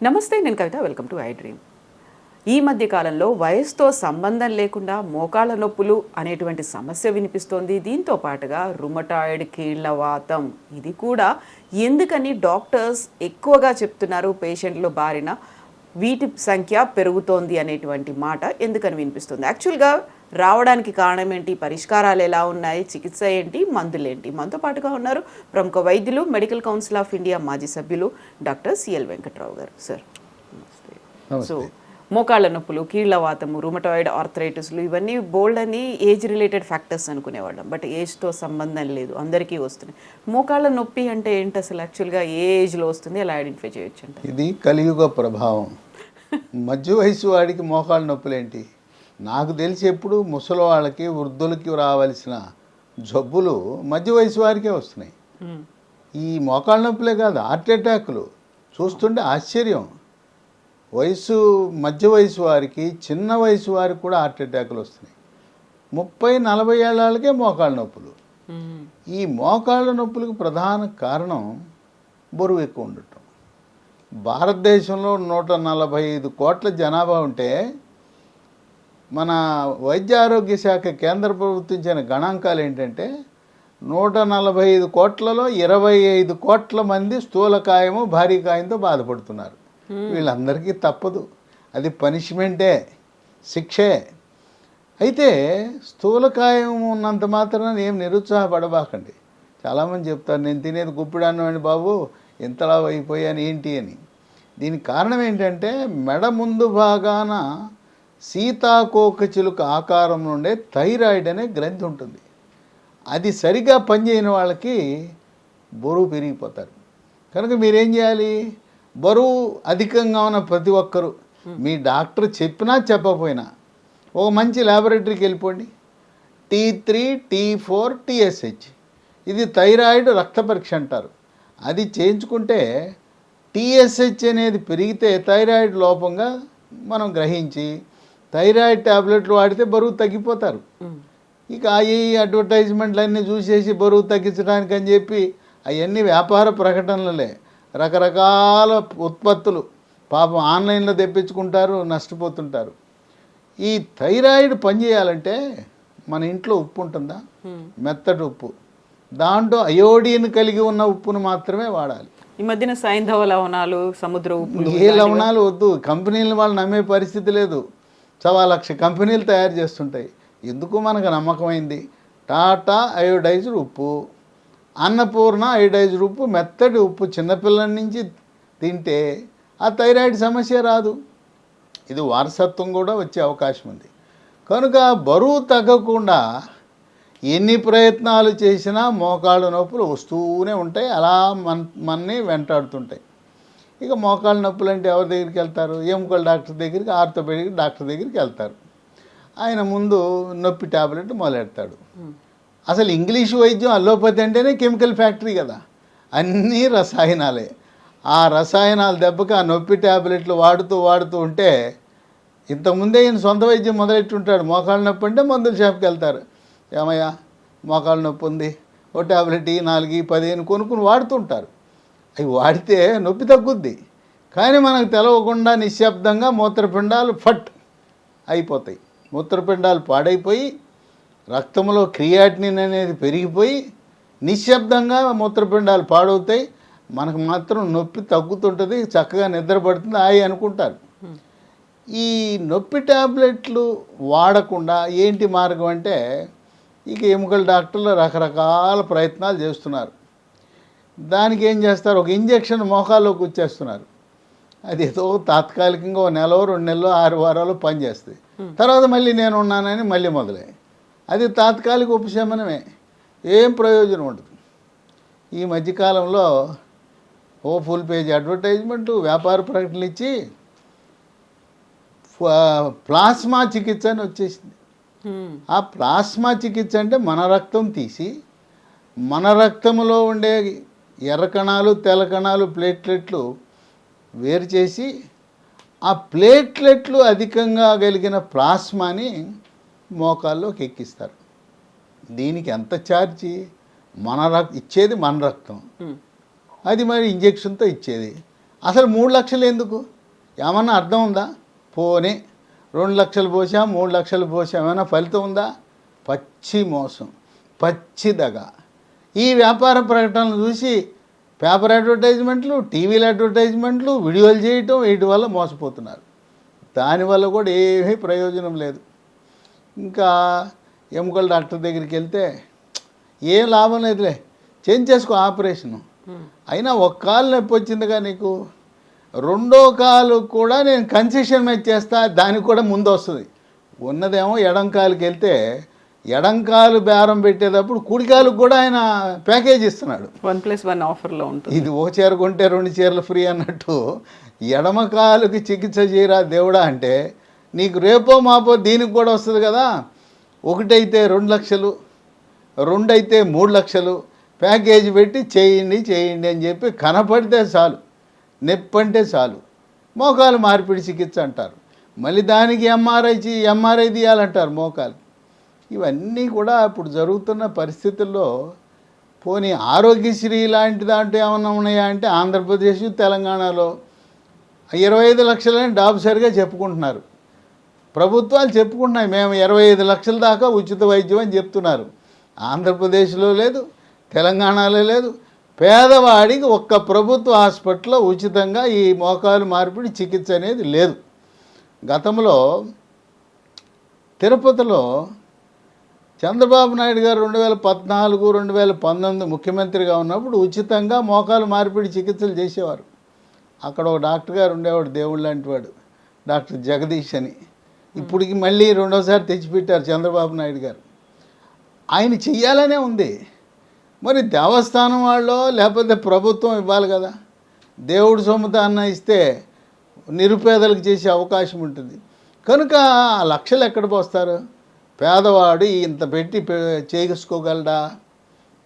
నమస్తే, నేను Kavitha. Welcome to iDream. ఈ మధ్య కాలంలో వయసుతో సంబంధం లేకుండా మోకాళ్ళ నొప్పులు అనేటువంటి సమస్య వినిపిస్తోంది. దీంతో పాటుగా రుమటాయిడ్, కీళ్ల వాతం, ఇది కూడా ఎందుకని డాక్టర్స్ ఎక్కువగా చెప్తున్నారు పేషెంట్లు బారిన వీటి సంఖ్య పెరుగుతోంది అనేటువంటి మాట ఎందుకని వినిపిస్తుంది? యాక్చువల్గా రావడానికి కారణం ఏంటి, పరిష్కారాలు ఎలా ఉన్నాయి, చికిత్స ఏంటి, మందులేంటి? మనతో పాటుగా ఉన్నారు ప్రముఖ వైద్యులు, మెడికల్ కౌన్సిల్ ఆఫ్ ఇండియా మాజీ సభ్యులు డాక్టర్ సిఎల్ వెంకట్రావు గారు. సార్ నమస్తే. సో మోకాళ్ళ నొప్పులు, కీళ్ల వాతము, రుమటాయిడ్ ఆర్థరైటిస్లు, ఇవన్నీ బోల్డ్ అని ఏజ్ రిలేటెడ్ ఫ్యాక్టర్స్ అనుకునేవాళ్ళం. బట్ ఏజ్తో సంబంధం లేదు, అందరికీ వస్తున్నాయి. మోకాళ్ళ నొప్పి అంటే ఏంటి అసలు? యాక్చువల్గా ఏ ఏజ్లో వస్తుంది, ఎలా ఐడెంటిఫై చేయొచ్చు అంటే? ఇది కలియుగ ప్రభావం. మధ్య వయసు వాడికి మోకాళ్ళ నొప్పులు ఏంటి? నాకు తెలిసి ఎప్పుడు ముసలి వాళ్ళకి, వృద్ధులకి రావాల్సిన జబ్బులు మధ్య వయసు వారికే వస్తున్నాయి. ఈ మోకాళ్ళ నొప్పులే కాదు, హార్ట్ అటాక్లు చూస్తుంటే ఆశ్చర్యం. మధ్య వయసు వారికి, చిన్న వయసు వారికి కూడా హార్ట్ అటాక్లు వస్తున్నాయి. 30-40 ఏళ్ళకే మోకాళ్ళ నొప్పులు. ఈ మోకాళ్ళ నొప్పులకు ప్రధాన కారణం బరువు ఎక్కువ ఉండటం. భారతదేశంలో 145 కోట్ల జనాభా ఉంటే మన వైద్య ఆరోగ్య శాఖ కేంద్ర ప్రభుత్వం ఇచ్చిన గణాంకాలు ఏంటంటే 145 కోట్లలో 25 కోట్ల మంది స్థూలకాయము, భారీకాయంతో బాధపడుతున్నారు. వీళ్ళందరికీ తప్పదు, అది పనిష్మెంటే, శిక్షే. అయితే స్థూలకాయం ఉన్నంత మాత్రాన ఏం నిరుత్సాహపడబాకండి. చాలామంది చెప్తారు, నేను తినేది గుప్పిడాన్నం అండి బాబు, ఇంతలా అయిపోయాను ఏంటి అని. దీనికి కారణం ఏంటంటే మెడ ముందు భాగాన సీతాకోకచిలుక ఆకారం నుండే థైరాయిడ్ అనే గ్రంథి ఉంటుంది. అది సరిగా పనిచేయని వాళ్ళకి బరువు పెరిగిపోతారు. కనుక మీరేం చేయాలి? బరువు అధికంగా ఉన్న ప్రతి ఒక్కరూ, మీ డాక్టర్ చెప్పినా చెప్పకపోయినా, ఒక మంచి ల్యాబొరేటరీకి వెళ్ళిపోండి. T3, T4, TSH, ఇది థైరాయిడ్ రక్త పరీక్ష అంటారు. అది చేయించుకుంటే TSH అనేది పెరిగితే థైరాయిడ్ లోపంగా మనం గ్రహించి థైరాయిడ్ ట్యాబ్లెట్లు వాడితే బరువు తగ్గిపోతారు. ఇక ఈ అడ్వర్టైజ్మెంట్లు అన్నీ చూసేసి బరువు తగ్గించడానికి అని చెప్పి అవన్నీ వ్యాపార ప్రకటనలే. రకరకాల ఉత్పత్తులు పాపం ఆన్లైన్లో తెప్పించుకుంటారు, నష్టపోతుంటారు. ఈ థైరాయిడ్ పనిచేయాలంటే మన ఇంట్లో ఉప్పు ఉంటుందా, మెత్తటి ఉప్పు, దాంట్లో అయోడిన్ కలిగి ఉన్న ఉప్పును మాత్రమే వాడాలి. ఈ మధ్యన సైంధవ లవణాలు, సముద్ర ఉప్పు, ఏ లవణాలు వద్దు. కంపెనీలు వాళ్ళు నమ్మే పరిస్థితి లేదు. 1,00,000 కంపెనీలు తయారు చేస్తుంటాయి. ఎందుకు మనకు నమ్మకమైంది టాటా అయోడైజ్డ్ ఉప్పు, అన్నపూర్ణ అయోడైజ్డ్ ఉప్పు, మెత్తటి ఉప్పు. చిన్నపిల్లల నుంచి తింటే ఆ థైరాయిడ్ సమస్య రాదు. ఇది వారసత్వం కూడా వచ్చే అవకాశం ఉంది. కనుక బరువు తగ్గకుండా ఎన్ని ప్రయత్నాలు చేసినా మోకాళ్ళ నొప్పులు వస్తూనే ఉంటాయి, అలా మనని వెంటాడుతుంటాయి. ఇక మోకాళ్ళ నొప్పులు అంటే ఎవరి దగ్గరికి వెళ్తారు? ఎముకల డాక్టర్ దగ్గరికి, ఆర్థోపెడిక్ డాక్టర్ దగ్గరికి వెళ్తారు. ఆయన ముందు నొప్పి ట్యాబ్లెట్ మొదలెడతాడు. అసలు ఇంగ్లీష్ వైద్యం, అల్లోపతి అంటేనే కెమికల్ ఫ్యాక్టరీ కదా, అన్నీ రసాయనాలే. ఆ రసాయనాల దెబ్బకి ఆ నొప్పి ట్యాబ్లెట్లు వాడుతూ ఉంటే, ఇంతకుముందే ఈయన సొంత వైద్యం మొదలెట్టుంటాడు. మోకాళ్ళ నొప్పి అంటే మందుల షాప్కి వెళ్తారు. ఏమయ్యా మోకాళ్ళ నొప్పి ఉంది, ఓ ట్యాబ్లెట్ 4, 10 కొనుక్కుని వాడుతుంటారు. అవి వాడితే నొప్పి తగ్గుద్ది, కానీ మనకు తెలవకుండా నిశ్శబ్దంగా మూత్రపిండాలు ఫట్ అయిపోతాయి. మూత్రపిండాలు పాడైపోయి రక్తంలో క్రియాటినిన్ అనేది పెరిగిపోయి నిశ్శబ్దంగా మూత్రపిండాలు పాడవుతాయి. మనకు మాత్రం నొప్పి తగ్గుతుంటుంది, చక్కగా నిద్రపడుతుంది, అనుకుంటారు. ఈ నొప్పి ట్యాబ్లెట్లు వాడకుండా ఏంటి మార్గం అంటే, ఇక ఎముకల డాక్టర్లు రకరకాల ప్రయత్నాలు చేస్తున్నారు. దానికి ఏం చేస్తారు? ఒక ఇంజెక్షన్ మోకాల్లోకి వచ్చేస్తున్నారు. అది ఏదో తాత్కాలికంగా 1 నెల, 2 నెలలు, 6 వారాలు పనిచేస్తుంది. తర్వాత మళ్ళీ నేను ఉన్నానని మళ్ళీ మొదలై, అది తాత్కాలిక ఉపశమనమే, ఏం ప్రయోజనం ఉండదు. ఈ మధ్యకాలంలో ఓ ఫుల్ పేజ్ అడ్వర్టైజ్మెంటు, వ్యాపార ప్రకటనలు ఇచ్చి ప్లాస్మా చికిత్స అని వచ్చేసింది. ఆ ప్లాస్మా చికిత్స అంటే మన రక్తం తీసి, మన రక్తంలో ఉండే ఎర్ర కణాలు, తెల్ల కణాలు, ప్లేట్లెట్లు వేరు చేసి, ఆ ప్లేట్లెట్లు అధికంగా కలిగిన ప్లాస్మాని మోకాల్లోకి ఎక్కిస్తారు. దీనికి ఎంత ఛార్జీ? ఇచ్చేది మన రక్తం, అది మరి ఇంజెక్షన్తో ఇచ్చేది. అసలు 3 లక్షలు ఎందుకు? ఏమన్నా అర్థం ఉందా? పోనీ 2 లక్షలు పోసాం, 3 లక్షలు పోసాం, ఏమైనా ఫలితం ఉందా? పచ్చి మోసం, పచ్చి దగ. ఈ వ్యాపార ప్రకటనలు చూసి పేపర్ అడ్వర్టైజ్మెంట్లు, టీవీల అడ్వర్టైజ్మెంట్లు, వీడియోలు చేయటం, వీటి వల్ల మోసపోతున్నారు. దానివల్ల కూడా ఏమీ ప్రయోజనం లేదు. ఇంకా ఎముకల డాక్టర్ దగ్గరికి వెళ్తే ఏం లాభం లేదులే, చేయించేసుకో ఆపరేషను. అయినా ఒక కాలు నొప్పి వచ్చిందిగా నీకు, రెండో కాలు కూడా నేను కన్సెషన్ మీద చేస్తా, దానికి కూడా ముందు వస్తుంది. ఉన్నదేమో ఎడం కాలుకి వెళ్తే ఎడం కాలు బేరం పెట్టేటప్పుడు కుడి కాలుకు కూడా ఆయన ప్యాకేజ్ ఇస్తున్నాడు. 1+1 ఆఫర్లో ఉంటుంది. ఇది ఒక చీర కొంటే 2 చీరలు ఫ్రీ అన్నట్టు ఎడమ కాలుకి చికిత్స చేయరా దేవుడా అంటే నీకు రేపో మాపో దీనికి కూడా వస్తుంది కదా. ఒకటైతే 2 లక్షలు, 2 అయితే 3 లక్షలు ప్యాకేజీ పెట్టి చేయండి అని చెప్పి కనపడితే చాలు, నొప్పంటే చాలు మోకాలు మార్పిడి చికిత్స అంటారు. మళ్ళీ దానికి ఎంఆర్ఐ తీయాలంటారు మోకాలు. ఇవన్నీ కూడా ఇప్పుడు జరుగుతున్న పరిస్థితుల్లో పోనీ ఆరోగ్యశ్రీ లాంటి దాంట్లో ఏమన్నా ఉన్నాయా అంటే ఆంధ్రప్రదేశ్, తెలంగాణలో 25 లక్షలని డాబుసరిగా చెప్పుకుంటున్నారు. ప్రభుత్వాలు చెప్పుకుంటున్నాయి మేము 25 లక్షల దాకా ఉచిత వైద్యం అని చెప్తున్నారు. ఆంధ్రప్రదేశ్లో లేదు, తెలంగాణలో లేదు. పేదవాడికి ఒక్క ప్రభుత్వ హాస్పిటల్లో ఉచితంగా ఈ మోకాలు మార్పిడి చికిత్స అనేది లేదు. గతంలో తిరుపతిలో చంద్రబాబు నాయుడు గారు 2014, 2019 ముఖ్యమంత్రిగా ఉన్నప్పుడు ఉచితంగా మోకాలు మార్పిడి చికిత్సలు చేసేవారు. అక్కడ ఒక డాక్టర్ గారు ఉండేవాడు, దేవుడు లాంటి వాడు, డాక్టర్ జగదీష్ అని. ఇప్పటికి మళ్ళీ రెండోసారి తెచ్చిపెట్టారు చంద్రబాబు నాయుడు గారు. ఆయన చెయ్యాలనే ఉంది. మరి దేవస్థానం వాళ్ళు లేకపోతే ప్రభుత్వం ఇవ్వాలి కదా. దేవుడు సొమ్ముతాన్న ఇస్తే నిరుపేదలకు చేసే అవకాశం ఉంటుంది. కనుక ఆ లక్షలు ఎక్కడ పోస్తారు? పేదవాడు ఇంత పెట్టి చేసుకోగలడా?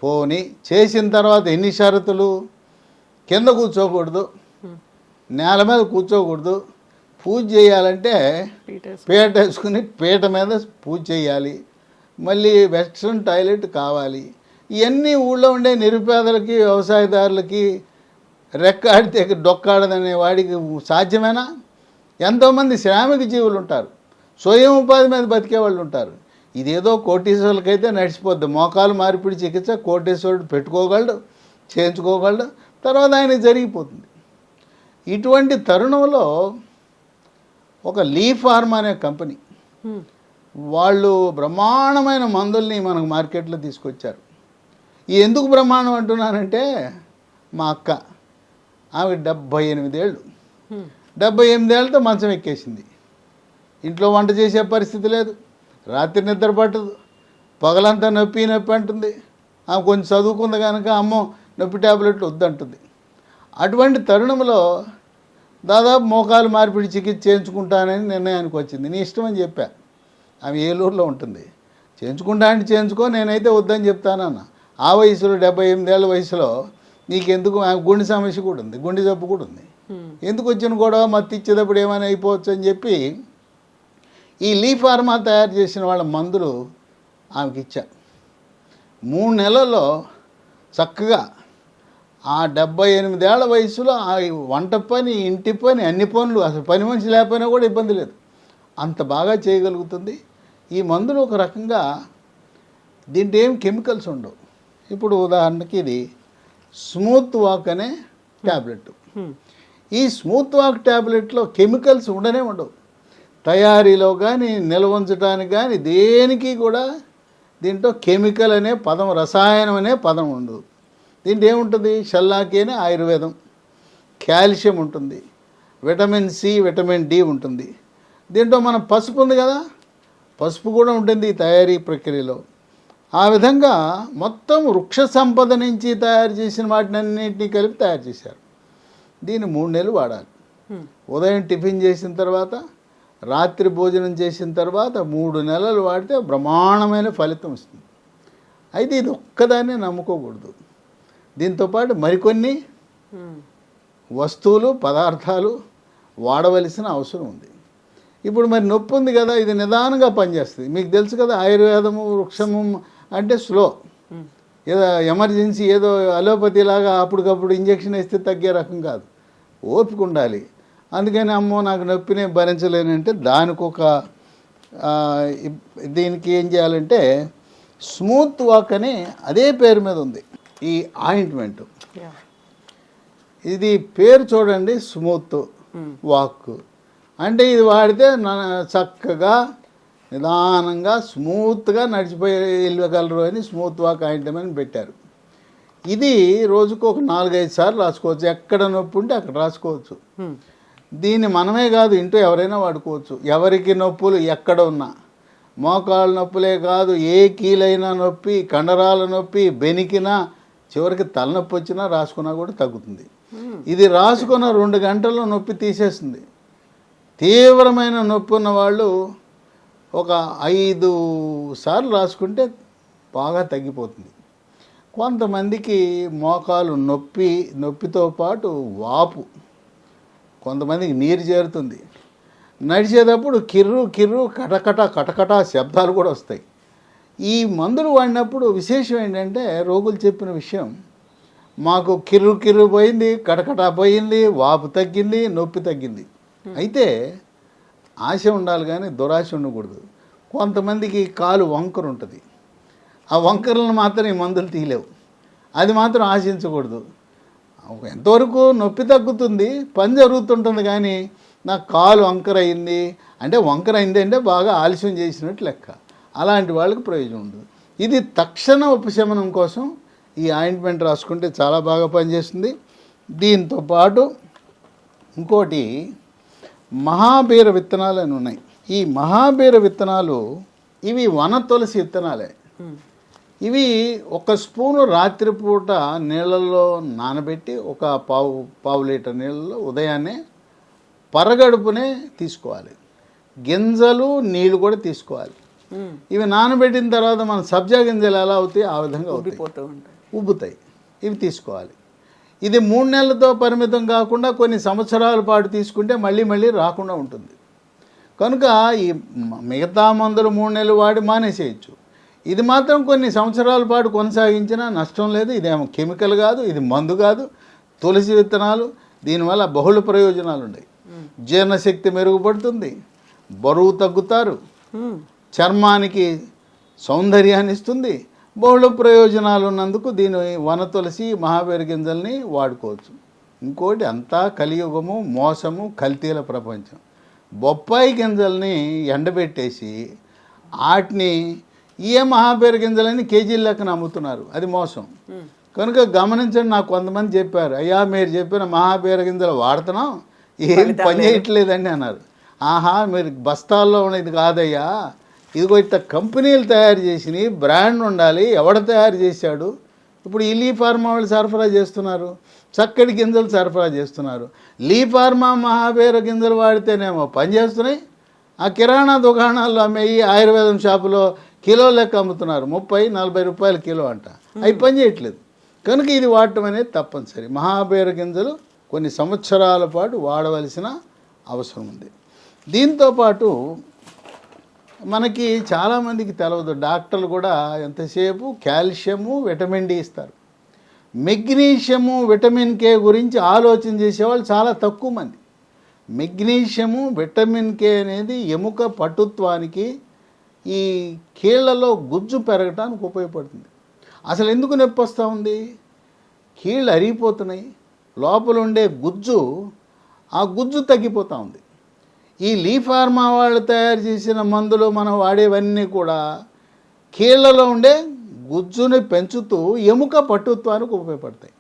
పోనీ చేసిన తర్వాత ఎన్ని షరతులు? కింద కూర్చోకూడదు, నేల మీద కూర్చోకూడదు, పూజ చేయాలంటే పీట వేసుకుని పీట మీద పూజ చేయాలి, మళ్ళీ వెస్ట్రన్ టాయిలెట్ కావాలి. ఇవన్నీ ఊళ్ళో ఉండే నిరుపేదలకి, వ్యవసాయదారులకి రెక్కాడితే డొక్కాడదనే వాడికి సాధ్యమేనా? ఎంతోమంది శ్రామిక జీవులు ఉంటారు, స్వయం ఉపాధి మీద బతికే వాళ్ళు ఉంటారు. ఇదేదో కోటీశ్వరులకైతే నడిచిపోద్ది. మోకాలు మార్పిడి చికిత్స కోటీశ్వరుడు పెట్టుకోగలడు, చేయించుకోగలడు, తర్వాత ఆయనకి జరిగిపోతుంది. ఇటువంటి తరుణంలో ఒక లీ ఫార్మ్ అనే కంపెనీ వాళ్ళు బ్రహ్మాండమైన మందుల్ని మనకు మార్కెట్లో తీసుకొచ్చారు. ఈ ఎందుకు బ్రహ్మాండం అంటున్నానంటే మా అక్క, ఆమె 78 ఏళ్ళు, 78 ఏళ్ళతో మంచం ఎక్కేసింది. ఇంట్లో వంట చేసే పరిస్థితి లేదు, రాత్రి నిద్ర పట్టదు, పగలంతా నొప్పి అంటుంది. ఆమె కొంచెం చదువుకుంది కనుక అమ్మో నొప్పి ట్యాబ్లెట్లు వద్దంటుంది. అటువంటి తరుణంలో దాదాపు మోకాలు మార్పిడి చికిత్స చేయించుకుంటానని నిర్ణయానికి వచ్చింది. నీ ఇష్టం అని చెప్పా. ఆమె ఏలూరులో ఉంటుంది. చేయించుకుంటా అంటే చేయించుకో, నేనైతే వద్దని చెప్తానన్న. ఆ వయసులో 78 ఏళ్ళ వయసులో నీకెందుకు? ఆమె గుండె సమస్య కూడా ఉంది, గుండె జబ్బు కూడా ఉంది. ఎందుకు వచ్చిన గొడవ, మత్తి ఇచ్చేటప్పుడు ఏమైనా అయిపోవచ్చు అని చెప్పి ఈ లీ ఫార్మా తయారు చేసిన వాళ్ళ మందులు ఆమెకి ఇచ్చా. 3 నెలల్లో చక్కగా ఆ 78 ఏళ్ల వయసులో ఆ వంట పని, ఇంటి పని, అన్ని పనులు, అసలు పని మనిషి లేకపోయినా కూడా ఇబ్బంది లేదు, అంత బాగా చేయగలుగుతుంది. ఈ మందులు ఒక రకంగా దీంట్లో ఏం కెమికల్స్ ఉండవు. ఇప్పుడు ఉదాహరణకి ఇది స్మూత్ వాక్ అనే ట్యాబ్లెట్. ఈ స్మూత్ వాక్ ట్యాబ్లెట్లో కెమికల్స్ ఉండనే ఉండవు. తయారీలో కానీ నిల్వ ఉంచడానికి కానీ దేనికి కూడా దీంట్లో కెమికల్ అనే పదం, రసాయనం అనే పదం ఉండదు. దీంట్లో ఏముంటుంది? షల్లాకి అనే ఆయుర్వేదం, కాల్షియం ఉంటుంది, విటమిన్ సి, విటమిన్ డి ఉంటుంది. దీంట్లో మన పసుపు ఉంది కదా, పసుపు కూడా ఉంటుంది ఈ తయారీ ప్రక్రియలో. ఆ విధంగా మొత్తం వృక్ష సంపద నుంచి తయారు చేసిన వాటిని అన్నింటినీ కలిపి తయారు చేశారు. దీన్ని 3 నెలలు వాడాలి. ఉదయం టిఫిన్ చేసిన తర్వాత, రాత్రి భోజనం చేసిన తర్వాత 3 నెలలు వాడితే బ్రహ్మాండమైన ఫలితం వస్తుంది. అయితే ఇది ఒక్కదాన్నే నమ్ముకోకూడదు. దీంతోపాటు మరికొన్ని వస్తువులు, పదార్థాలు వాడవలసిన అవసరం ఉంది. ఇప్పుడు మరి నొప్పి ఉంది కదా, ఇది నిదానంగా పనిచేస్తుంది. మీకు తెలుసు కదా, ఆయుర్వేదము, వృక్షము అంటే స్లో, ఏదో ఎమర్జెన్సీ, ఏదో అలోపతి లాగా అప్పటికప్పుడు ఇంజక్షన్ వేస్తే తగ్గే రకం కాదు. ఓపిక ఉండాలి. అందుకని అమ్మో నాకు నొప్పిని భరించలేనంటే దానికి ఒక దీనికి ఏం చేయాలంటే స్మూత్ వాక్ అని అదే పేరు మీద ఉంది ఈ ఆయింట్మెంట్. ఇది పేరు చూడండి, స్మూత్ వాక్ అంటే ఇది వాడితే చక్కగా నిదానంగా స్మూత్గా నడిచిపోయి వెళ్ళగలరు అని స్మూత్ వాక్ ఆయింట్మెంట్ అని పెట్టారు. ఇది రోజుకు ఒక 4-5 సార్లు రాసుకోవచ్చు. ఎక్కడ నొప్పి ఉంటే అక్కడ రాసుకోవచ్చు. దీన్ని మనమే కాదు, ఇంట్లో ఎవరైనా వాడుకోవచ్చు. ఎవరికి నొప్పులు ఎక్కడ ఉన్నా, మోకాళ్ళ నొప్పులే కాదు, ఏ కీలైనా నొప్పి, కండరాల నొప్పి, బెనికినా, చివరికి తలనొప్పి వచ్చినా రాసుకున్నా కూడా తగ్గుతుంది. ఇది రాసుకున్న 2 గంటల్లో నొప్పి తీసేస్తుంది. తీవ్రమైన నొప్పి ఉన్న వాళ్ళు ఒక 5 సార్లు రాసుకుంటే బాగా తగ్గిపోతుంది. కొంతమందికి మోకాలు నొప్పితో పాటు వాపు, కొంతమందికి నీరు చేరుతుంది. నడిచేటప్పుడు కిర్రు కటకట శబ్దాలు కూడా వస్తాయి. ఈ మందులు వాడినప్పుడు విశేషం ఏంటంటే రోగులు చెప్పిన విషయం, మాకు కిర్రు పోయింది, కటకట పోయింది, వాపు తగ్గింది, నొప్పి తగ్గింది. అయితే ఆశ ఉండాలి కానీ దురాశ ఉండకూడదు. కొంతమందికి కాలు వంకర ఉంటుంది. ఆ వంకరలను మాత్రం ఈ మందులు తీయలేవు. అది మాత్రం ఆశించకూడదు. ఎంతవరకు నొప్పి తగ్గుతుంది, పని జరుగుతుంటుంది, కానీ నాకు కాలు వంకర అయింది అంటే బాగా ఆలస్యం చేసినట్టు లెక్క. అలాంటి వాళ్ళకి ప్రయోజనం ఉండదు. ఇది తక్షణ ఉపశమనం కోసం ఈ ఆయింట్మెంట్ రాసుకుంటే చాలా బాగా పనిచేస్తుంది. దీంతో పాటు ఇంకోటి మహాబీర విత్తనాలు అని ఉన్నాయి. ఈ మహాబీర విత్తనాలు ఇవి వన తులసి విత్తనాలే. ఇవి 1 స్పూను రాత్రిపూట నీళ్ళల్లో నానబెట్టి ఒక పావు లీటర్ నీళ్ళలో ఉదయాన్నే పరగడుపునే తీసుకోవాలి. గింజలు నీళ్ళు కూడా తీసుకోవాలి. ఇవి నానబెట్టిన తర్వాత మన సబ్జా గింజలు ఎలా అవుతాయి ఆ విధంగా ఉబ్బుతాయి. ఇవి తీసుకోవాలి. ఇది 3 నెలలతో పరిమితం కాకుండా కొన్ని సంవత్సరాల పాటు తీసుకుంటే మళ్ళీ రాకుండా ఉంటుంది. కనుక ఈ మిగతా మందులు 3 నెలలు వాడి మానేసేయచ్చు. ఇది మాత్రం కొన్ని సంవత్సరాల పాటు కొనసాగించినా నష్టం లేదు. ఇదేమో కెమికల్ కాదు, ఇది మందు కాదు, తులసి విత్తనాలు. దీనివల్ల బహుళ ప్రయోజనాలు ఉన్నాయి. జీర్ణశక్తి మెరుగుపడుతుంది, బరువు తగ్గుతారు, చర్మానికి సౌందర్యాన్ని ఇస్తుంది. బహుళ ప్రయోజనాలు ఉన్నందుకు దీని వన తులసి మహాబీర గింజల్ని వాడుకోవచ్చు. ఇంకోటి అంతా కలియుగము, మోసము, కల్తీల ప్రపంచం. బొప్పాయి గింజల్ని ఎండబెట్టేసి వాటిని మహాబీర గింజలని కేజీల లెక్కన అమ్ముతున్నారు. అది మోసం. కనుక గమనించండి. నాకు కొంతమంది చెప్పారు, అయ్యా మీరు చెప్పిన మహాబీర గింజలు వాడుతున్నాం, ఏం పని చేయట్లేదండి అన్నారు. మీరు బస్తాల్లో ఉన్నది కాదయ్యా, ఇదిగో ఇట్లా కంపెనీలు తయారు చేసినవి, బ్రాండ్ ఉండాలి, ఎవడ తయారు చేశాడు. ఇప్పుడు ఈ లీ ఫార్మా వాళ్ళు సరఫరా చేస్తున్నారు, చక్కటి గింజలు సరఫరా చేస్తున్నారు. లీ ఫార్మా మహాబీర గింజలు వాడితేనేమో పనిచేస్తున్నాయి. ఆ కిరాణా దుకాణాల్లో అమ్మేయి ఆయుర్వేదం షాపులో కిలో లెక్క అమ్ముతున్నారు, 30-40 రూపాయల కిలో అంట. అవి పని చేయట్లేదు. కనుక ఇది వాడటం అనేది తప్పనిసరి. మహాబీర గింజలు కొన్ని సంవత్సరాల పాటు వాడవలసిన అవసరం ఉంది. దీంతోపాటు మనకి చాలామందికి తెలవదు, డాక్టర్లు కూడా ఎంతసేపు కాల్షియము, విటమిన్ డి ఇస్తారు. మెగ్నీషియము, విటమిన్ కే గురించి ఆలోచన చేసేవాళ్ళు చాలా తక్కువ మంది. మెగ్నీషియము, విటమిన్ కే అనేది ఎముక పటుత్వానికి, ఈ కీళ్లలో గుజ్జు పెరగటానికి ఉపయోగపడుతుంది. అసలు ఎందుకు నొప్పి వస్తూ ఉంది? కీళ్ళు అరిగిపోతున్నాయి, లోపల ఉండే గుజ్జు, ఆ గుజ్జు తగ్గిపోతూ ఉంది. ఈ లీ ఫార్మా వాళ్ళు తయారు చేసిన మందులు మనం వాడేవన్నీ కూడా కీళ్లలో ఉండే గుజ్జుని పెంచుతూ ఎముక పటుత్వానికి ఉపయోగపడతాయి.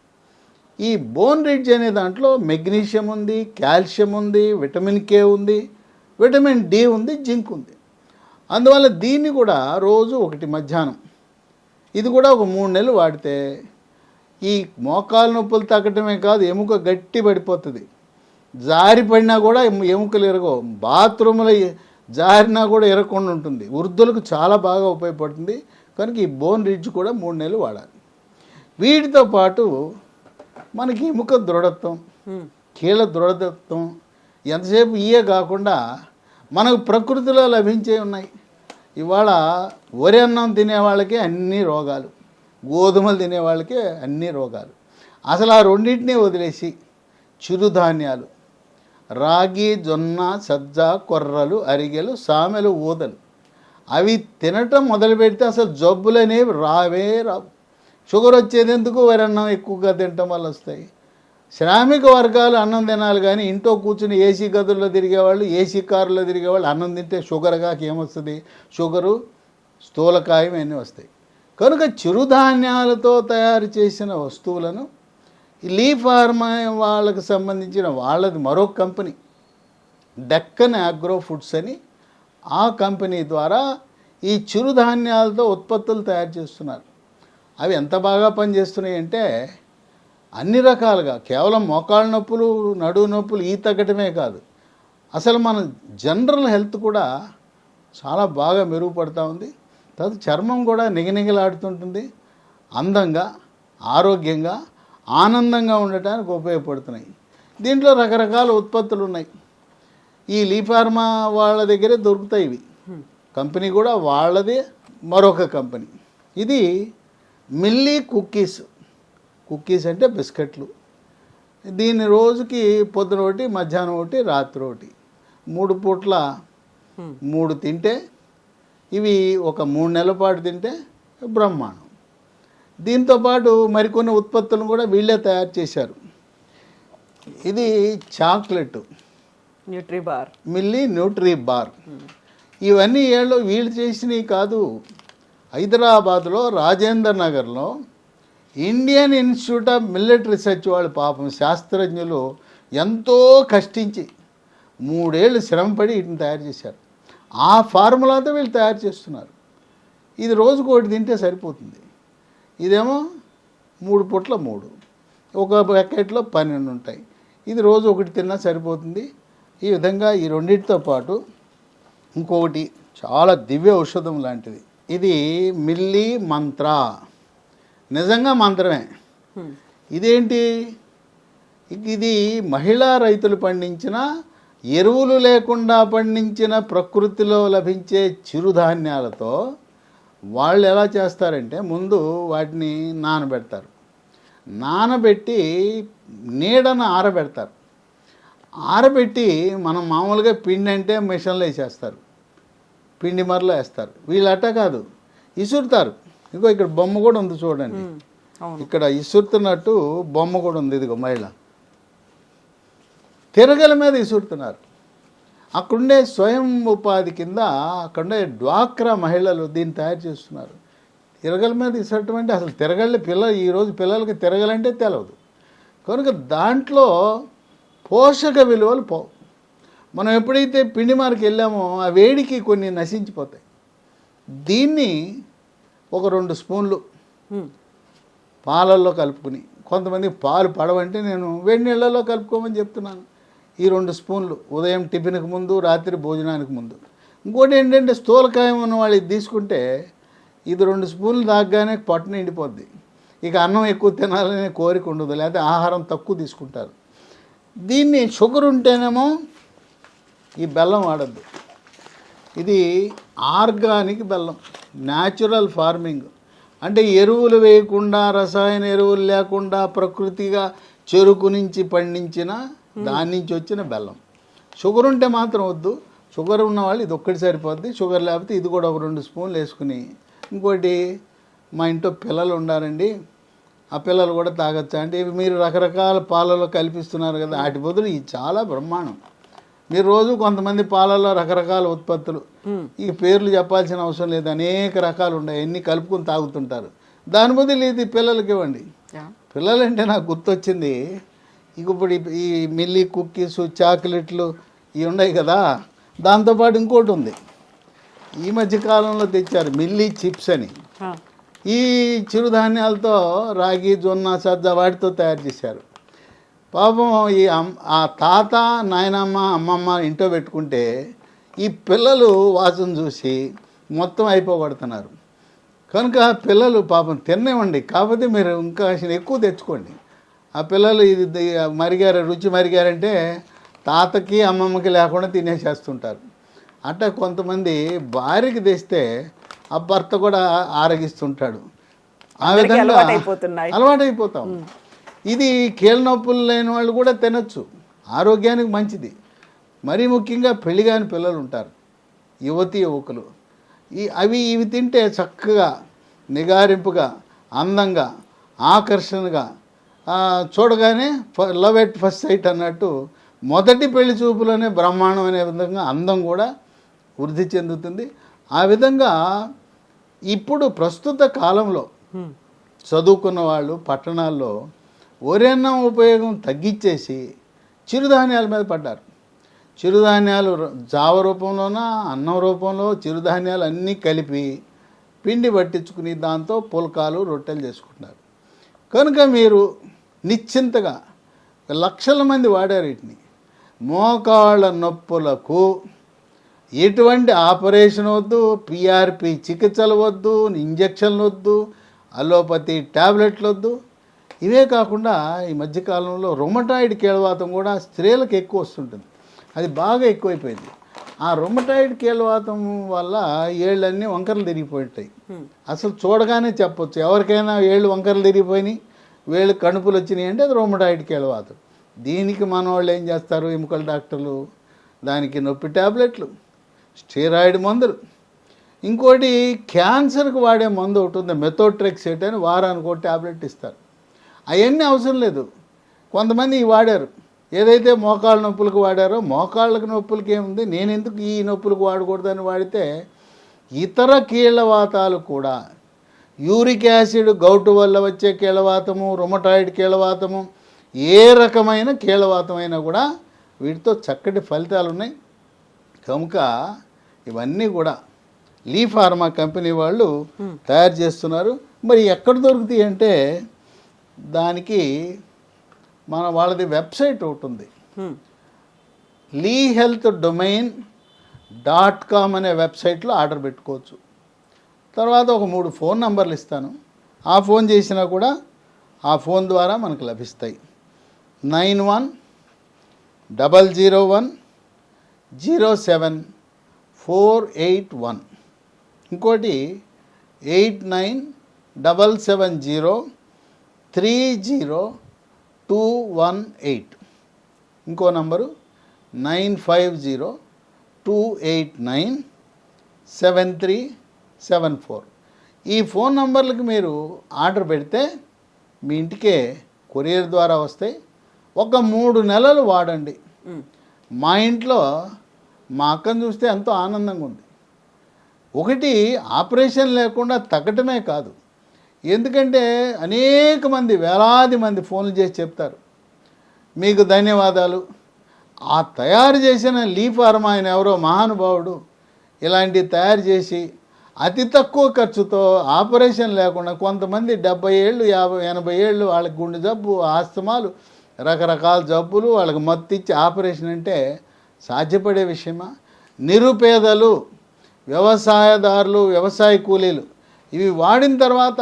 ఈ బోన్ రిడ్జ్ అనే దాంట్లో మెగ్నీషియం ఉంది, కాల్షియం ఉంది, విటమిన్ కే ఉంది, విటమిన్ డి ఉంది, జింక్ ఉంది. అందువల్ల దీన్ని కూడా రోజు 1 మధ్యాహ్నం, ఇది కూడా ఒక 3 నెలలు వాడితే ఈ మోకాలు నొప్పులు తగ్గటమే కాదు, ఎముక గట్టి పడిపోతుంది. జారిపడినా కూడా ఎముకలు ఎరగవు. బాత్రూంలో జారినా కూడా ఎరగకుండా ఉంటుంది. వృద్ధులకు చాలా బాగా ఉపయోగపడుతుంది. కనుక ఈ బోన్ రిడ్జ్ కూడా 3 నెలలు వాడాలి. వీటితో పాటు మనకి ఎముక దృఢత్వం, కీళ్ళ దృఢత్వం, ఎంతసేపు ఇయే కాకుండా మనకు ప్రకృతిలో లభించే ఉన్నాయి. ఇవాళ వరి అన్నం తినేవాళ్ళకే అన్ని రోగాలు, గోధుమలు తినేవాళ్ళకే అన్ని రోగాలు. అసలు ఆ రెండింటినీ వదిలేసి చిరుధాన్యాలు, రాగి, జొన్న, సజ్జ, కొర్రలు, అరిగెలు, సామెలు, ఊదలు. అవి తినటం మొదలు పెడితే అసలు జబ్బులు అనేవి రావు. షుగర్ వచ్చేది ఎందుకు? వరి అన్నం ఎక్కువగా తినటం వల్ల వస్తాయి. శ్రామిక వర్గాలు అన్నం తినాలి, కానీ ఇంట్లో కూర్చుని ఏసీ గదుల్లో తిరిగేవాళ్ళు, ఏసీ కారులో తిరిగేవాళ్ళు అన్నం తింటే షుగర్గా ఏమొస్తుంది? షుగరు, స్థూలకాయం అన్నీ వస్తాయి. కనుక చిరుధాన్యాలతో తయారు చేసిన వస్తువులను లీ ఫార్మా వాళ్ళకు సంబంధించిన వాళ్ళది మరో కంపెనీ డెక్కన్ అగ్రో ఫుడ్స్ అని, ఆ కంపెనీ ద్వారా ఈ చిరుధాన్యాలతో ఉత్పత్తులు తయారు చేస్తున్నారు. అవి ఎంత బాగా పనిచేస్తున్నాయి అంటే అన్ని రకాలుగా, కేవలం మోకాళ్ళ నొప్పులు, నడువు నొప్పులు ఈ తగ్గటమే కాదు, అసలు మన జనరల్ హెల్త్ కూడా చాలా బాగా మెరుగుపడుతూ ఉంది. తర్వాత చర్మం కూడా నిగనిగలాడుతుంటుంది, అందంగా, ఆరోగ్యంగా, ఆనందంగా ఉండటానికి ఉపయోగపడుతున్నాయి. దీంట్లో రకరకాల ఉత్పత్తులు ఉన్నాయి. ఈ లీ ఫార్మా వాళ్ళ దగ్గరే దొరుకుతాయి ఇవి. కంపెనీ కూడా వాళ్ళదే, మరొక కంపెనీ. ఇది మిల్లీ కుక్కీస్. కుక్కీస్ అంటే బిస్కెట్లు. దీన్ని రోజుకి పొద్దున ఒకటి, మధ్యాహ్నం ఒకటి, రాత్రి ఒకటి, 3 పూట్ల 3 తింటే, ఇవి ఒక 3 నెలల పాటు తింటే బ్రహ్మాండం. దీంతోపాటు మరికొన్ని ఉత్పత్తులను కూడా వీళ్ళే తయారు చేశారు. ఇది చాక్లెట్, న్యూట్రీబార్, మిల్లీ న్యూట్రీ బార్. ఇవన్నీ వీళ్ళు చేసినవి కాదు. హైదరాబాద్లో రాజేంద్ర నగర్లో Indian institute of millet research వాళ్ళు పాపం శాస్త్రజ్ఞులు ఎంతో కష్టించి 3 ఏళ్ళు శ్రమపడి వీటిని తయారు చేశారు. ఆ ఫార్ములాతో వీళ్ళు తయారు చేస్తున్నారు. ఇది రోజుకు ఒకటి తింటే సరిపోతుంది. ఇదేమో 3 పూట్ల 3, ఒక ప్యాకెట్లో 12 ఉంటాయి. ఇది రోజు ఒకటి తిన్నా సరిపోతుంది. ఈ విధంగా ఈ రెండింటితో పాటు ఇంకొకటి చాలా దివ్య ఔషధం లాంటిది. ఇది మిల్లీ మంత్ర. నిజంగా మంత్రమే. ఇదేంటి? ఇది మహిళా రైతులు పండించిన, ఎరువులు లేకుండా పండించిన, ప్రకృతిలో లభించే చిరుధాన్యాలతో వాళ్ళు ఎలా చేస్తారంటే, ముందు వాటిని నానబెడతారు. నానబెట్టి నీడను ఆరబెడతారు. ఆరబెట్టి మనం మామూలుగా పిండి అంటే మిషన్లో వేసేస్తారు, పిండి మరలో వేస్తారు. వీళ్ళు అట్ట కాదు, ఇసురుతారు. ఇదిగో ఇక్కడ బొమ్మ కూడా ఉంది చూడండి. ఇక్కడ ఇసురుతున్నట్టు బొమ్మ కూడా ఉంది. ఇదిగో మహిళ తిరగల మీద ఇసురుతున్నారు. అక్కడుండే స్వయం ఉపాధి కింద అక్కడుండే డ్వాక్రా మహిళలు దీన్ని తయారు చేస్తున్నారు. తిరగల మీద ఇసరటం అంటే అసలు తిరగళ్ళ ఈరోజు పిల్లలకి తిరగలంటే తెలియదు. కనుక దాంట్లో పోషక విలువలు పోవు. మనం ఎప్పుడైతే పిండి మార్కి వెళ్ళామో ఆ వేడికి కొన్ని నశించిపోతాయి. దీన్ని ఒక 2 స్పూన్లు పాలల్లో కలుపుకుని, కొంతమంది పాలు పడవంటే నేను వేడి నీళ్ళల్లో కలుపుకోమని చెప్తున్నాను. ఈ 2 స్పూన్లు ఉదయం టిఫిన్కి ముందు, రాత్రి భోజనానికి ముందు. ఇంకోటి ఏంటంటే స్థూలకాయం ఉన్న వాళ్ళు ఇది తీసుకుంటే ఇది 2 స్పూన్లు తాగగానే పొట్ట నిండిపోద్ది. ఇక అన్నం ఎక్కువ తినాలనే కోరిక ఉండదు, లేకపోతే ఆహారం తక్కువ తీసుకుంటారు. దీన్ని షుగర్ ఉంటేనేమో ఈ బెల్లం వాడద్దు. ఇది ఆర్గానిక్ బెల్లం, న్యాచురల్ ఫార్మింగ్. అంటే ఎరువులు వేయకుండా, రసాయన ఎరువులు లేకుండా ప్రకృతిగా చెరుకు నుంచి పండించిన దాని నుంచి వచ్చిన బెల్లం. షుగర్ ఉంటే మాత్రం వద్దు. షుగర్ ఉన్న వాళ్ళు ఇది ఒక్కటి సరిపోద్ది. షుగర్ లేకపోతే ఇది కూడా ఒక 2 స్పూన్లు వేసుకుని, ఇంకోటి మా ఇంట్లో పిల్లలు ఉండారండి, ఆ పిల్లలు కూడా తాగొచ్చా అంటే, ఇవి మీరు రకరకాల పాలలో కల్పిస్తున్నారు కదా, వాటి బదులు ఇది చాలా బ్రహ్మాండం. మీరు రోజు కొంతమంది పాలలో రకరకాల ఉత్పత్తులు, ఈ పేర్లు చెప్పాల్సిన అవసరం లేదు, అనేక రకాలు ఉన్నాయి, అన్నీ కలుపుకొని తాగుతుంటారు. దాని బదులు ఇది పిల్లలకి ఇవ్వండి. పిల్లలంటే నాకు గుర్తొచ్చింది, ఇక ఇప్పుడు ఈ మిల్లీ కుక్కీస్, చాక్లెట్లు ఇవి ఉన్నాయి కదా, దాంతోపాటు ఇంకోటి ఉంది, ఈ మధ్యకాలంలో తెచ్చారు మిల్లీ చిప్స్ అని. ఈ చిరుధాన్యాలతో రాగి, జొన్న, సజ్జ వాటితో తయారు చేశారు. పాపం ఆ తాత, నాయనమ్మ, అమ్మమ్మ ఇంట్లో పెట్టుకుంటే ఈ పిల్లలు వాసన చూసి మొత్తం అయిపోగొడుతున్నారు. కనుక పిల్లలు పాపం తినేవ్వండి, కాకపోతే మీరు ఇంకా ఎక్కువ తెచ్చుకోండి. ఆ పిల్లలు ఇది మరిగారు, రుచి మరిగారంటే తాతకి అమ్మమ్మకి లేకుండా తినేసేస్తుంటారు. అట్లా కొంతమంది భార్యకి తెస్తే ఆ భర్త కూడా ఆరగిస్తుంటాడు. ఆ విధంగా అలవాటైపోతాం. ఇది కీళ్ళ నొప్పులు లేని వాళ్ళు కూడా తినచ్చు, ఆరోగ్యానికి మంచిది. మరీ ముఖ్యంగా పెళ్లి కాని పిల్లలు ఉంటారు, యువతి యువకులు, ఇవి తింటే చక్కగా నిగారింపుగా అందంగా ఆకర్షణగా చూడగానే లవ్ ఎట్ ఫస్ట్ సైట్ అన్నట్టు మొదటి పెళ్లి చూపులోనే బ్రహ్మాండం అనే విధంగా అందం కూడా వృద్ధి చెందుతుంది. ఆ విధంగా ఇప్పుడు ప్రస్తుత కాలంలో చదువుకున్న వాళ్ళు పట్టణాల్లో వరి-అన్నం ఉపయోగం తగ్గించేసి చిరుధాన్యాల మీద పడ్డారు. చిరుధాన్యాలు జావ రూపంలోనా అన్నం రూపంలో చిరుధాన్యాలు అన్నీ కలిపి పిండి పట్టించుకుని దాంతో పుల్కాలు రొట్టెలు చేసుకుంటున్నారు. కనుక మీరు నిశ్చింతగా లక్షల మంది వాడారు వీటిని. మోకాళ్ళ నొప్పులకు ఎటువంటి ఆపరేషన్ వద్దు, పిఆర్పి చికిత్సలు వద్దు, ఇంజక్షన్లు వద్దు, అలోపతి ట్యాబ్లెట్లు వద్దు. ఇవే కాకుండా ఈ మధ్యకాలంలో రొమటాయిడ్ కీళ్ళవాతం కూడా స్త్రీలకు ఎక్కువ వస్తుంటుంది, అది బాగా ఎక్కువైపోయింది. ఆ రొమటాయిడ్ కీళ్ళవాతం వల్ల ఏళ్ళన్నీ వంకరలు తిరిగిపోయింటాయి. అసలు చూడగానే చెప్పొచ్చు, ఎవరికైనా ఏళ్ళు వంకరలు తిరిగిపోయినాయి, వేళ్ళు కణుపులు వచ్చినాయి అంటే అది రొమటాయిడ్ కీళ్ళవాతం. దీనికి మన వాళ్ళు ఏం చేస్తారు, ఎముకల డాక్టర్లు, దానికి నొప్పి ట్యాబ్లెట్లు, స్టెరాయిడ్ మందులు, ఇంకోటి క్యాన్సర్కి వాడే మందు ఒకటి ఉంది మెథోట్రెక్సేట్ అని, వారానికి ఒక ట్యాబ్లెట్ ఇస్తారు. అవన్నీ అవసరం లేదు. కొంతమంది వాడారు, ఏదైతే మోకాళ్ళ నొప్పులకు వాడారో మోకాళ్ళకి నొప్పులకి ఏముంది, నేను ఎందుకు ఈ నొప్పులకు వాడకూడదని వాడితే ఇతర కీళ్ళవాతాలు కూడా, యూరిక్ యాసిడ్ గౌటు వల్ల వచ్చే కీళ్ళవాతము, రొమటాయిడ్ కీళ్ళవాతము, ఏ రకమైన కీళ్ళవాతం అయినా కూడా వీటితో చక్కటి ఫలితాలు ఉన్నాయి. కనుక ఇవన్నీ కూడా లీ ఫార్మా కంపెనీ వాళ్ళు తయారు చేస్తున్నారు. మరి ఎక్కడ దొరుకుతాయి అంటే దానికి వాళ్ళది వెబ్సైట్ ఒకటి ఉంది, lehealthdomain.com అనే వెబ్సైట్లో ఆర్డర్ పెట్టుకోవచ్చు. తర్వాత ఒక 3 ఫోన్ నంబర్లు ఇస్తాను, ఆ ఫోన్ చేసినా కూడా ఆ ఫోన్ ద్వారా మనకు లభిస్తాయి. 9100107481, ఇంకోటి 8977030218, ఇంకో నంబరు 9502897374. ఈ ఫోన్ నంబర్లకు మీరు ఆర్డర్ పెడితే మీ ఇంటికే కొరియర్ ద్వారా వస్తాయి. ఒక 3 నెలలు వాడండి. మా ఇంట్లో మా అక్కను చూస్తే ఎంతో ఆనందంగా ఉంది. ఒకటి ఆపరేషన్ లేకుండా తగ్గటమే కాదు, ఎందుకంటే అనేక మంది వేలాది మంది ఫోన్లు చేసి చెప్తారు మీకు ధన్యవాదాలు, ఆ తయారు చేసిన లీ ఫార్మా ఆయన ఎవరో మహానుభావుడు ఇలాంటివి తయారు చేసి అతి తక్కువ ఖర్చుతో ఆపరేషన్ లేకుండా, కొంతమంది 70 ఏళ్ళు 50-80 ఏళ్ళు వాళ్ళకి గుండె జబ్బు, ఆస్తమాలు, రకరకాల జబ్బులు, వాళ్ళకి మత్తు ఇచ్చి ఆపరేషన్ అంటే సాధ్యపడే విషయమా? నిరుపేదలు, వ్యవసాయదారులు, వ్యవసాయ కూలీలు ఇవి వాడిన తర్వాత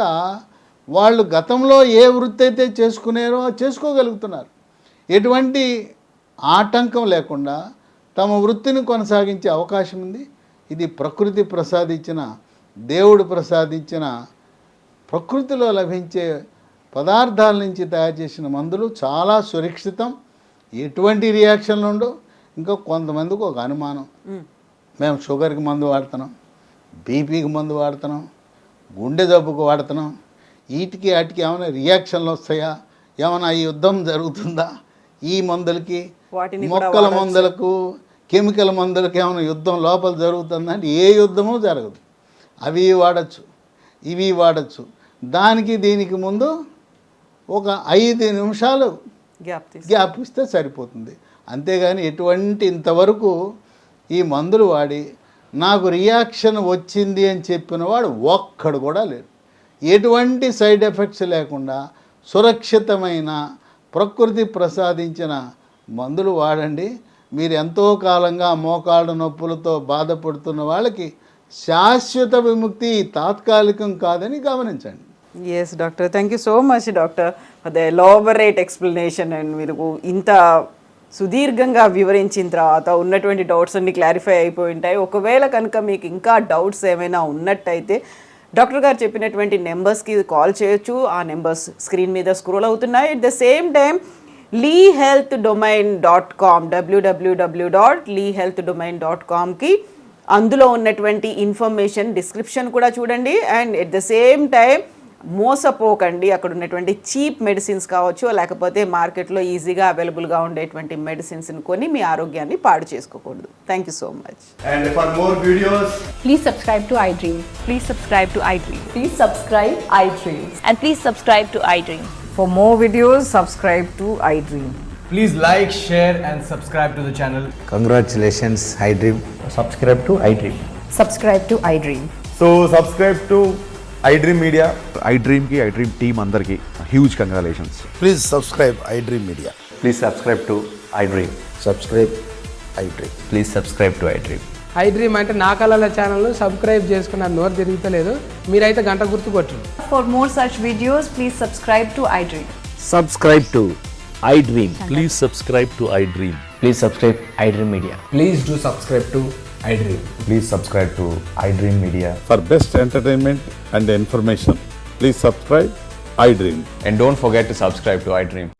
వాళ్ళు గతంలో ఏ వృత్తి అయితే చేసుకున్నారో చేసుకోగలుగుతున్నారు. ఎటువంటి ఆటంకం లేకుండా తమ వృత్తిని కొనసాగించే అవకాశం ఉంది. ఇది ప్రకృతి ప్రసాదించిన, దేవుడు ప్రసాదించిన, ప్రకృతిలో లభించే పదార్థాల నుంచి తయారు చేసిన మందులు చాలా సురక్షితం, ఎటువంటి రియాక్షన్లు ఉండవు. ఇంకా కొంతమందికి ఒక అనుమానం, మేము షుగర్కి మందు వాడుతున్నాం, బీపీకి మందు వాడుతున్నాం, గుండె జబ్బుకు వాడుతున్నాం, వీటికి వాటికి ఏమైనా రియాక్షన్లు వస్తాయా, ఏమైనా ఈ యుద్ధం జరుగుతుందా, ఈ మందులకి మొక్కల మందులకు కెమికల్ మందులకి ఏమైనా యుద్ధం లోపల జరుగుతుందంటే ఏ యుద్ధమూ జరగదు. అవి వాడచ్చు, ఇవి వాడచ్చు. దానికి దీనికి ముందు ఒక 5 నిమిషాలు గ్యాప్ ఇస్తే సరిపోతుంది. అంతేగాని ఎటువంటి ఇంతవరకు ఈ మందులు వాడి నాకు రియాక్షన్ వచ్చింది అని చెప్పిన వాడు ఒక్కడు కూడా లేడు. ఎటువంటి సైడ్ ఎఫెక్ట్స్ లేకుండా సురక్షితమైన ప్రకృతి ప్రసాదించిన మందులు వాడండి. మీరు ఎంతో కాలంగా మోకాళ్ళ నొప్పులతో బాధపడుతున్న వాళ్ళకి శాశ్వత విముక్తి తాత్కాలికం కాదని గమనించండి. Yes doctor, thank you so much doctor for the elaborate explanation. And మీరు ఇంత సుదీర్ఘంగా వివరించిన తర్వాత ఉన్నటువంటి డౌట్స్ అన్ని క్లారిఫై అయిపోయి ఉంటాయి. ఒకవేళ కనుక మీకు ఇంకా డౌట్స్ ఏమైనా ఉన్నట్టయితే డాక్టర్ గారు చెప్పినటువంటి నెంబర్స్కి కాల్ చేయొచ్చు. ఆ నెంబర్స్ స్క్రీన్ మీద స్క్రోల్ అవుతున్నాయి. At the same time leehealthdomain.com www.leehealthdomain.comకి అందులో ఉన్నటువంటి ఇన్ఫర్మేషన్ డిస్క్రిప్షన్ కూడా చూడండి. And at the same time మోసపోకండి. అక్కడ ఉన్నటువంటి చీప్ మెడిసిన్స్ కావచ్చు, లేకపోతే మార్కెట్లో ఈజీగా అవైలబుల్గా ఉండేటువంటి మెడిసిన్స్ని కొని మీ ఆరోగ్యాన్ని పాడు చేసుకోకూడదు. Thank you so much. And for more videos, Please subscribe to iDream. Please subscribe to iDream. Please subscribe iDream. And please subscribe to iDream. For more videos, subscribe to iDream. please like, share, and subscribe to the channel. Congratulations, iDream. Subscribe to iDream. Subscribe to iDream. So subscribe to iDream Media. iDream की iDream team अंदर की huge congratulations. Please subscribe iDream Media. Please subscribe to iDream. Subscribe iDream. Please subscribe to iDream. iDream అంటే నా కళల channel subscribe చేసుకున్న నోరు తిరుగుతలేదు. మీరైతే గంట గుర్తు కొట్టండి. For more such videos, please subscribe to iDream. Subscribe to iDream. Please subscribe to iDream. Please subscribe iDream Media. Please do subscribe to iDream. Please subscribe to iDream Media. For best entertainment and information, please subscribe iDream. And don't forget to subscribe to iDream.